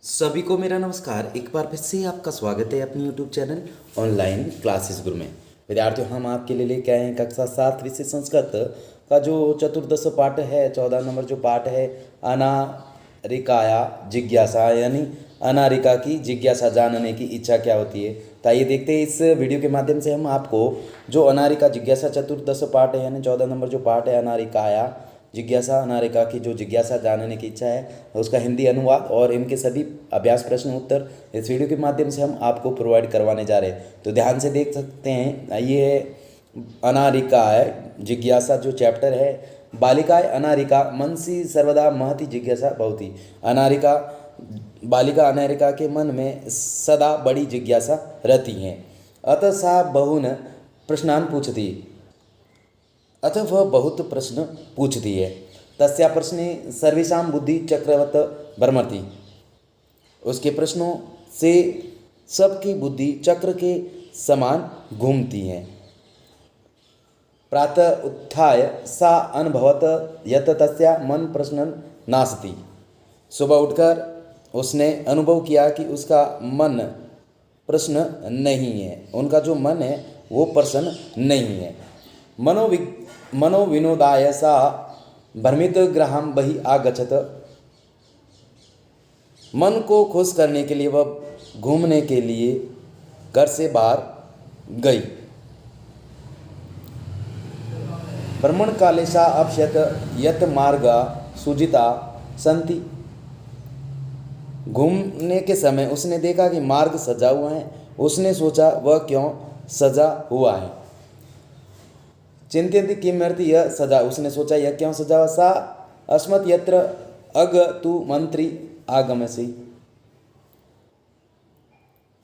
सभी को मेरा नमस्कार। एक बार फिर से आपका स्वागत है अपनी यूट्यूब चैनल ऑनलाइन क्लासेस गुरु में। विद्यार्थियों, हम आपके लिए लेके आए हैं कक्षा 7 विषय संस्कृत का जो चतुर्दश पाठ है, 14 नंबर जो पाठ है अनारिकाया जिज्ञासा, यानी अनारिका की जिज्ञासा, जानने की इच्छा क्या होती है। तो आइए देखते हैं इस वीडियो के माध्यम से हम आपको जो अनारिका जिज्ञासा चतुर्दश पाठ है, यानी 14 नंबर जो पाठ है अनारिकाया जिज्ञासा, अनारिका की जो जिज्ञासा, जानने की इच्छा है, उसका हिंदी अनुवाद और इनके सभी अभ्यास प्रश्न उत्तर इस वीडियो के माध्यम से हम आपको प्रोवाइड करवाने जा रहे हैं। तो ध्यान से देख सकते हैं। ये है अनारिका है जिज्ञासा जो चैप्टर है। बालिकाएं अनारिका मनसी सर्वदा महति जिज्ञासा भवति। अनारिका बालिका अनारिका के मन में सदा बड़ी जिज्ञासा रहती हैं। अतः सा बहुन प्रश्नान पूछती, अतः वह बहुत प्रश्न पूछती है। तस्या प्रश्ने सर्वेषां बुद्धि चक्रवत भ्रमति। उसके प्रश्नों से सबकी बुद्धि चक्र के समान घूमती है। प्रातः उत्थाय सा अनुभवत यत तस्या मन प्रश्न नास्ति। सुबह उठकर उसने अनुभव किया कि उसका मन प्रश्न नहीं है, उनका जो मन है वो प्रश्न नहीं है। मनोविनोदाय सा भ्रमित गृहं बहि आगच्छत। मन को खुश करने के लिए वह घूमने के लिए घर से बाहर गई। भ्रमण काले सा अपश्यत यत मार्गा सुजिता संति। घूमने के समय उसने देखा कि मार्ग सजा हुआ है। उसने सोचा वह क्यों सजा हुआ है। चिंतित किमर्थि यह सजा, उसने सोचा यह क्यों सजा हुआ। सा अस्मत् यत्र अग तु मंत्री आगमसि।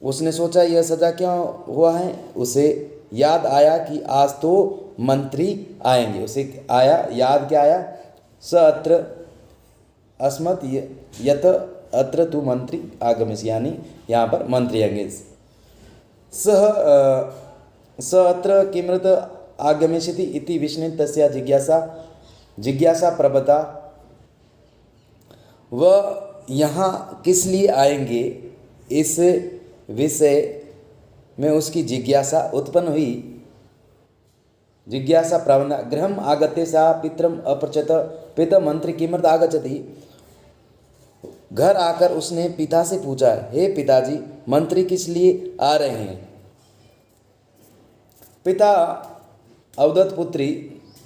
उसने सोचा यह सजा क्यों हुआ है। उसे याद आया कि आज तो मंत्री आएंगे। उसे आया, याद क्या आया, स अत्र अस्मत् यत अत्र तु मंत्री आगमसि, यानी यहाँ पर मंत्री आएंगे। स अत्र किमृत आगमिष्यति इति विष्णु तस्या जिज्ञासा प्रबता। वह यहाँ किस लिए आएंगे, इस विषय में उसकी जिज्ञासा उत्पन्न हुई। जिज्ञासा प्रबंधा गृहम आगत्य सा पितरम अपृच्छत पिता मंत्री किमर्थ आगच्छति। घर आकर उसने पिता से पूछा, हे पिताजी, मंत्री किस लिए आ रहे हैं। पिता अवदत पुत्री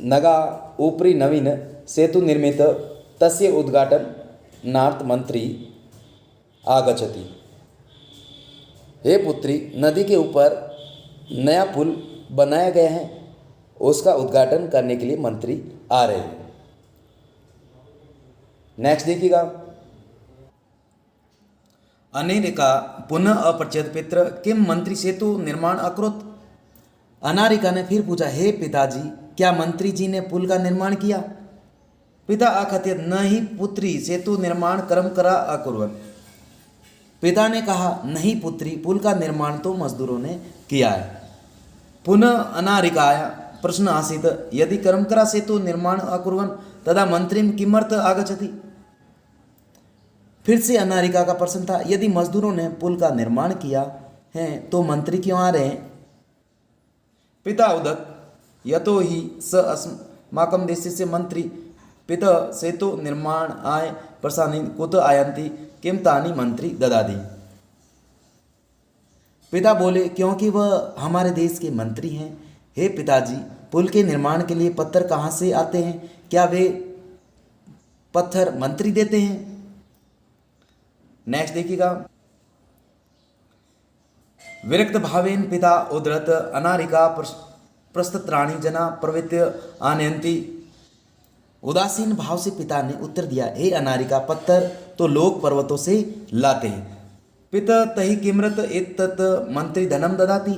नगा ऊपरी नवीन सेतु निर्मित तस्य उद्घाटनार्थ मंत्री आगच्छति। हे पुत्री, नदी के ऊपर नया पुल बनाया गया है, उसका उद्घाटन करने के लिए मंत्री आ रहे हैं। नेक्स्ट देखिएगा। अनेरिका पुनः अपृच्छत पित्र किम मंत्री सेतु निर्माण अकरोत्। अनारिका ने फिर पूछा, हे पिताजी, क्या मंत्री जी ने पुल का निर्माण किया। पिता आखत्य न ही पुत्री सेतु निर्माण कर्म करा अकुर्वन्। पिता ने कहा, नहीं पुत्री, पुल का निर्माण तो मजदूरों ने किया है। पुनः अनारिकाया प्रश्न आसीत् यदि कर्म करा सेतु निर्माण अकुर्वन् तदा मंत्री किमर्थ आगच्छति। फिर से अनारिका का प्रश्न था, यदि मजदूरों ने पुल का निर्माण किया है तो मंत्री क्यों आ रहे हैं। पिता उदत यतो ही स अस्माकं देशस्य मंत्री पिता सेतु निर्माण आय प्रसानि कुत आयन्ति किम तानि मंत्री ददाति। पिता बोले, क्योंकि वह हमारे देश के मंत्री हैं। हे पिताजी, पुल के निर्माण के लिए पत्थर कहाँ से आते हैं, क्या वे पत्थर मंत्री देते हैं। नेक्स्ट देखिएगा। विरक्त भावेन पिता उद्धरत अनारिका प्रस्तत्राणि जना प्रवृत्ति आनयन्ति। उदासीन भाव से पिता ने उत्तर दिया, हे अनारिका, पत्थर तो लोग पर्वतों से लाते हैं। पिता तहि किमृत एतत् मंत्री धनम ददाति।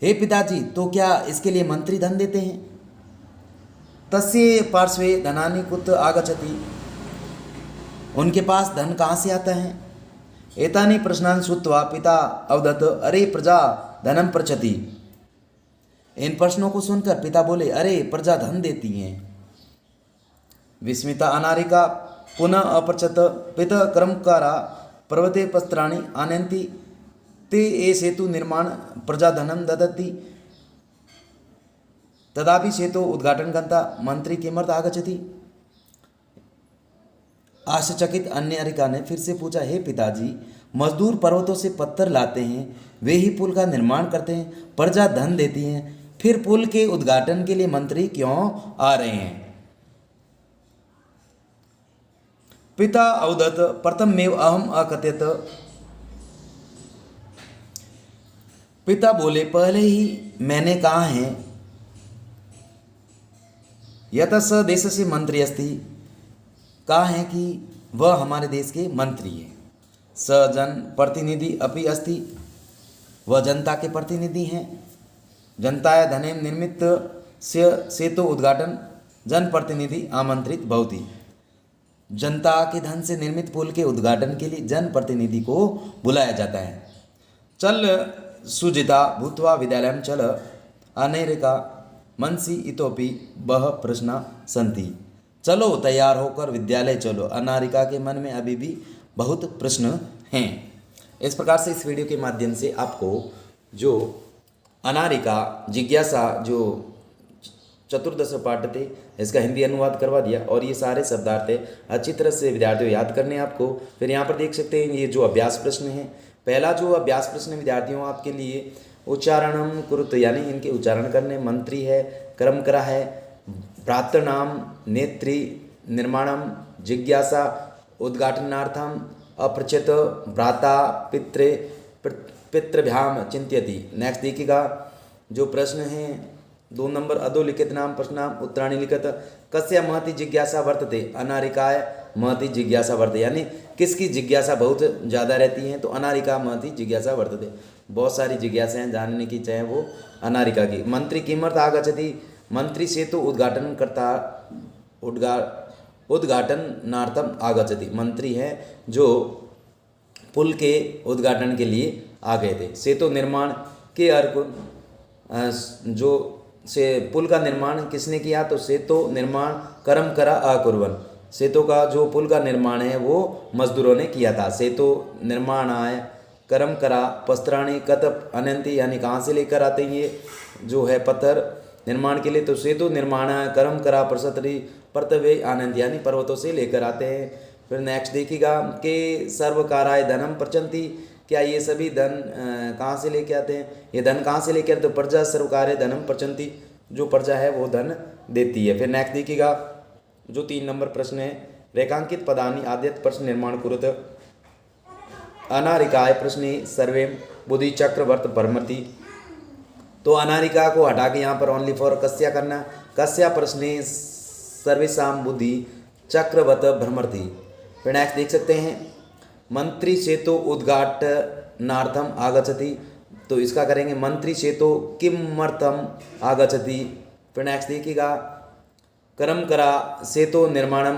हे पिताजी, तो क्या इसके लिए मंत्री धन देते हैं। तस्य पार्श्वे धनानि कुत आगच्छति। उनके पास धन कहाँ से आता है। एतानि प्रश्नान् श्रुत्वा पिता अवदत, अरे प्रजा धनम पृच्छति। इन प्रश्नों को सुनकर पिता बोले, अरे प्रजा धन देती हैं। विस्मिता अनारिका पुनः अपृच्छत पिता कर्मकारा पर्वते पस्त्राणि आनयन्ति ते ये सेतु निर्माण प्रजाधनं ददति तदापि सेतु उद्घाटन गंता मंत्री किमर्थ आगच्छति। आश्चर्यचकित अन्यारिका ने फिर से पूछा, हे पिताजी, मजदूर पर्वतों से पत्थर लाते हैं, वे ही पुल का निर्माण करते हैं, प्रजा धन देती है, फिर पुल के उद्घाटन के लिए मंत्री क्यों आ रहे हैं। पिता अवदत्, प्रथममेव अहम अकथयत। पिता बोले, पहले ही मैंने कहा है, यतः स देशस्य मंत्री अस्ति, कहा है कि वह हमारे देश के मंत्री है। स जन प्रतिनिधि अपि अस्ति, वह जनता के प्रतिनिधि हैं। जनताय धनेन निर्मित सेतु उद्घाटन जनप्रतिनिधि आमंत्रित भवति। जनता के धन से निर्मित पुल के उद्घाटन के लिए जनप्रतिनिधि को बुलाया जाता है। चल सुजिता भूत्वा विद्यालयं चल, अनेरिका मनसि इतोपि बह प्रश्न संति। चलो तैयार होकर विद्यालय चलो, अनारिका के मन में अभी भी बहुत प्रश्न हैं। इस प्रकार से इस वीडियो के माध्यम से आपको जो अनारिका जिज्ञासा जो चतुर्दश पाठ थे इसका हिंदी अनुवाद करवा दिया और ये सारे शब्दार्थ अच्छी तरह से विद्यार्थियों याद करने आपको। फिर यहाँ पर देख सकते हैं ये जो अभ्यास प्रश्न है, पहला जो अभ्यास प्रश्न विद्यार्थियों आपके लिए उच्चारणम कुरुत यानी इनके उच्चारण करने, मंत्री है, क्रमकरा है, भ्रातृनाम, नेत्री, निर्माणम, जिज्ञासा, उद्घाटनार्थम, अपृच्छत, भ्राता, पितृभ्याम चिंत्यति। नेक्स्ट देखिएगा जो प्रश्न है 2 नंबर, अधोलिखित नाम प्रश्नाम उत्तराणि लिखत, कस्य महति जिज्ञासा वर्तते, अनारिकाय महति जिज्ञासा वर्तते, यानी किसकी जिज्ञासा बहुत ज़्यादा रहती है, तो अनारिका महति जिज्ञासा वर्तते। बहुत सारी जिज्ञासाएं जानने की चाहे वो अनारिका की। मंत्री किमर्थ आगच्छति, मंत्री से तो उद्घाटन करता उद्घाटनार्थम आगच्छति, मंत्री है जो पुल के उद्घाटन के लिए आ गए थे। सेतु निर्माण के अर्थ जो से पुल का निर्माण किसने किया, तो सेतु निर्माण कर्म करा अकुर्वन, सेतु का जो पुल का निर्माण है वो मजदूरों ने किया था। सेतु निर्माणाय कर्म करा पस्त्राणी कतप अनंती, यानी कहाँ से लेकर आते हैं ये जो है पत्थर निर्माण के लिए, तो सेतु निर्माण कर्म करा प्रसतरी पर्तवे आनंद, यानी पर्वतों से लेकर आते हैं। फिर नेक्स्ट देखिएगा कि सर्वकाराय धनम प्रचंती, क्या ये सभी धन कहाँ से लेके आते हैं, ये धन कहाँ से लेके आते, तो प्रजा सर्वकार्य धनम प्रचंती, जो प्रजा है वो धन देती है। फिर नेक्स्ट देखिएगा जो 3 नंबर प्रश्न है, रेखांकित पदानि आद्यत प्रश्न निर्माण कुरुत, अनारिकाय प्रश्ने सर्वे बुद्धि चक्रवर्त भ्रमति, तो अनारिका को हटा के यहाँ पर ओनली फॉर कस्या करना, कस्या प्रश्ने सर्वेशाम बुद्धि चक्रवत भ्रमति। फिर नेक्स्ट देख सकते हैं मंत्री सेतु उद्घाटनार्थम आगच्छति, तो इसका करेंगे मंत्री सेतु किमर्थम आगच्छति। फिर नेक्स्ट देखिएगा कर्म करा सेतु निर्माणम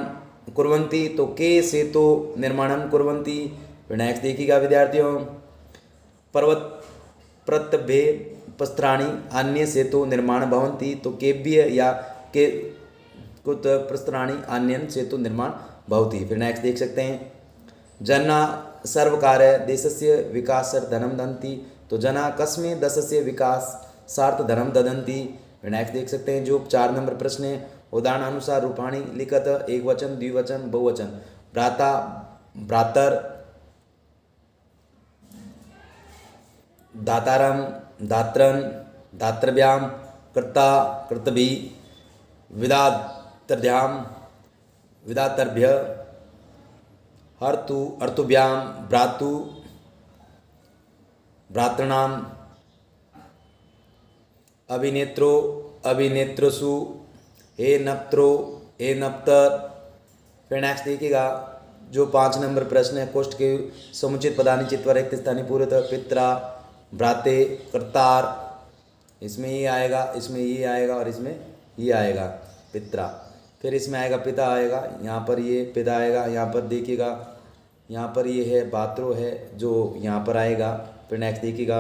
कुर्वन्ति, तो के सेतु निर्माणम कुर्वन्ति। फिर नेक्स्ट देखिएगा विद्यार्थियों पर्वत प्रत्यभे पस्त्राणि अन्य सेतु निर्माण भवन्ति, तो केभ्य या के कुत प्रस्त्राणि अन्यन सेतु निर्माण भवति। फिर नेक्स्ट देख सकते हैं जना सर्वकार्य देशस्य विकासार्थं ददन्ति, तो जना कस्मे देशस्य विकासार्थ धनम ददन्ति। फिर नेक्स्ट देख सकते हैं जो 4 नंबर प्रश्न है, उदाहरणानुसार रूपाणि लिखत, एक वचन, द्विवचन, बहुवचन, भ्राता, भ्रातर, दातारम, दात्रन, दातृभ्याम, कर्ता, कर्तभी, विदातर्भ्याम, विदातर्भ्य, हर्तु, अर्तुभ्याम, भ्रातु, भ्रातृणाम, अभिनेत्रो, अभिनेत्रसु, हे नप्त्रो, हे नप्तर। फिर नेक्स्ट देखिएगा जो 5 नंबर प्रश्न है, कोष्ठ के समुचित पदानि चित्वा रिक्त स्थानीय पूर्वत, पित्रा, भ्राते, कर्तार, इसमें ये आएगा, इसमें ये आएगा और इसमें ये आएगा पित्रा। फिर इसमें आएगा पिता आएगा, यहाँ पर ये पिता आएगा, यहाँ पर देखिएगा यहाँ पर ये है भात्रो है जो यहाँ पर आएगा। फिर नेक्स्ट देखिएगा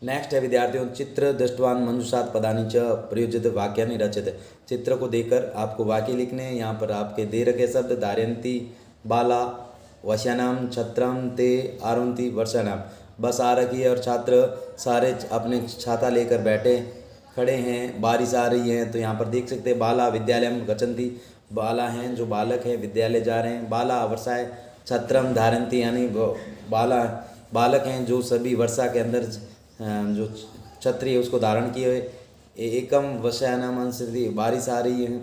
नेक्स्ट है विद्यार्थियों चित्र दृष्टवान मंजुषात पदानि च प्रयोजित वाक्यानि रचित, चित्र को देखकर आपको वाक्य लिखने हैं। यहाँ पर आपके दे रखे शब्द धारयंती, बाला, वश्यानाम छत्रम ते आरुंति वर्षानाम। बस आ रखी है और छात्र सारे अपने छाता लेकर बैठे खड़े हैं, बारिश आ रही है। तो यहाँ पर देख सकते हैं बाला विद्यालयम गच्छन्ति, बाला हैं जो बालक हैं विद्यालय जा रहे हैं। बाला वर्षाय छत्रम धारयन्ति, यानी बालक हैं जो सभी वर्षा के अंदर जो छतरी है उसको धारण किए हुए। एकम वश्यानाम अंशति, बारिश आ रही है।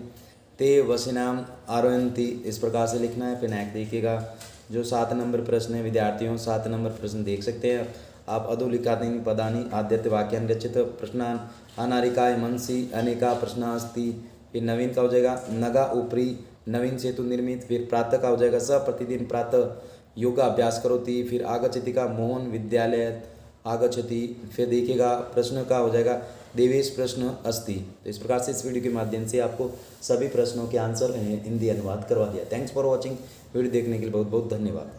ते वशिनाम आरोहंती, इस प्रकार से लिखना है। फिर नेक्स्ट देखिएगा जो 7 नंबर प्रश्न है विद्यार्थियों, 7 नंबर प्रश्न देख सकते हैं आप। अधोलिखितानि पदानि आद्यते वाक्यानि रचित प्रश्नान् अनारिकाय मनसि अनेका प्रश्ना अस्ति। फिर नवीन का हो जाएगा नगा ऊपरी नवीन सेतु निर्मित। फिर प्रातः का हो जाएगा स प्रतिदिन प्रातः योगा अभ्यास करोति। फिर आगच्छति का मोहन विद्यालय आगच्छति। फिर देखिएगा प्रश्न का हो जाएगा देवेश प्रश्न अस्ति। तो इस प्रकार से इस वीडियो के माध्यम से आपको सभी प्रश्नों के आंसर हिंदी अनुवाद करवा दिया। Thanks for watching. वीडियो देखने के लिए बहुत बहुत धन्यवाद।